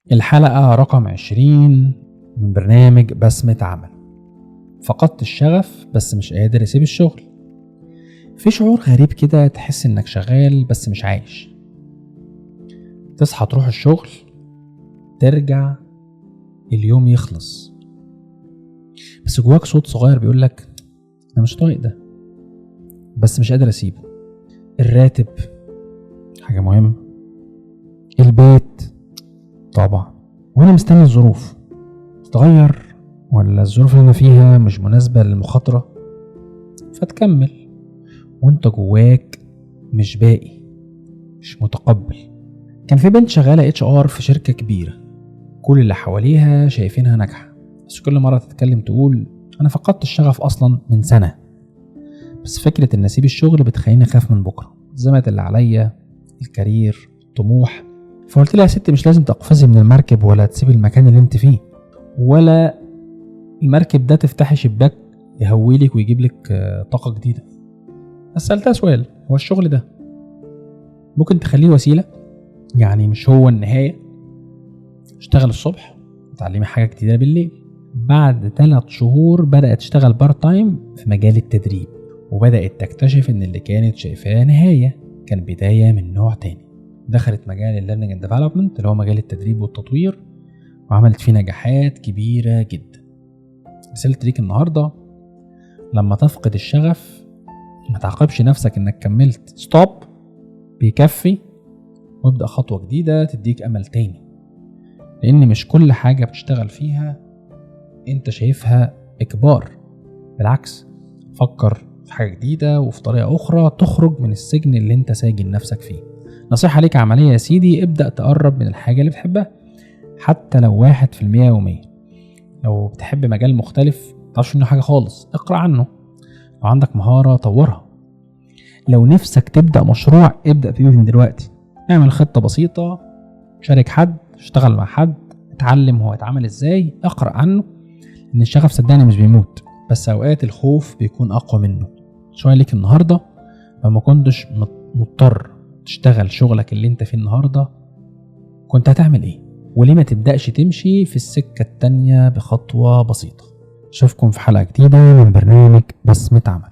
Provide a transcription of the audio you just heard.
الحلقة رقم 20 من برنامج بسمة عمل. فقدت الشغف بس مش قادر اسيب الشغل. في شعور غريب كده، تحس انك شغال بس مش عايش. تصحى تروح الشغل، ترجع اليوم يخلص، بس جواك صوت صغير بيقولك انا مش طايق ده بس مش قادر اسيبه. الراتب حاجة مهمة، البيت طبعا، وانا مستني الظروف تتغير ولا الظروف اللي انا فيها مش مناسبة للمخاطرة، فتكمل وانت جواك مش باقي، مش متقبل. كان في بنت شغالة HR في شركة كبيرة، كل اللي حواليها شايفينها ناجحة، بس كل مرة تتكلم تقول انا فقدت الشغف اصلا من سنة، بس فكرة ان اسيب الشغل بتخليني اخاف من بكرة، التزامات اللي عليا، الكارير، طموح. فقلت لها يا ست، مش لازم تقفزي من المركب ولا تسيب المكان اللي انت فيه، ولا المركب ده تفتحي شباك يهويلك ويجيب لك طاقة جديدة. بس سألتها سؤال، هو الشغل ده ممكن تخليه وسيلة؟ يعني مش هو النهاية؟ اشتغل الصبح وتعلمي حاجة جديدة بالليل. بعد 3 شهور بدأت تشتغل بارت تايم في مجال التدريب، وبدأت تكتشف ان اللي كانت شايفاه نهاية كان بداية من نوع تاني. دخلت مجال الليرنينج اند ديفلوبمنت اللي هو مجال التدريب والتطوير، وعملت فيه نجاحات كبيرة جدا. رسالة ليك النهاردة، لما تفقد الشغف ما تعاقبش نفسك انك كملت، ستوب، بيكفي، وابدأ خطوة جديدة تديك امل تاني. لان مش كل حاجة بتشتغل فيها انت شايفها اجبار، بالعكس، فكر في حاجة جديدة وفي طريقة اخرى تخرج من السجن اللي انت ساجن نفسك فيه. نصيحة ليك عملية يا سيدي، ابدأ تقرب من الحاجة اللي بتحبها، حتى لو 1% يوميا. لو بتحب مجال مختلف متعرفش منه حاجة خالص، اقرأ عنه. لو عندك مهارة طورها. لو نفسك تبدأ مشروع ابدأ فيه من دلوقتي. اعمل خطة بسيطة، شارك حد، اشتغل مع حد، اتعلم هو اتعمل ازاي، اقرأ عنه. ان الشغف صدقني مش بيموت، بس اوقات الخوف بيكون اقوى منه. شوية ليك النهاردة، لما كنتش مضطر تشتغل شغلك اللي انت فيه النهاردة كنت هتعمل ايه؟ وليه ما تبدأش تمشي في السكة التانية بخطوة بسيطة؟ اشوفكم في حلقة جديدة من برنامج بسمة عمل.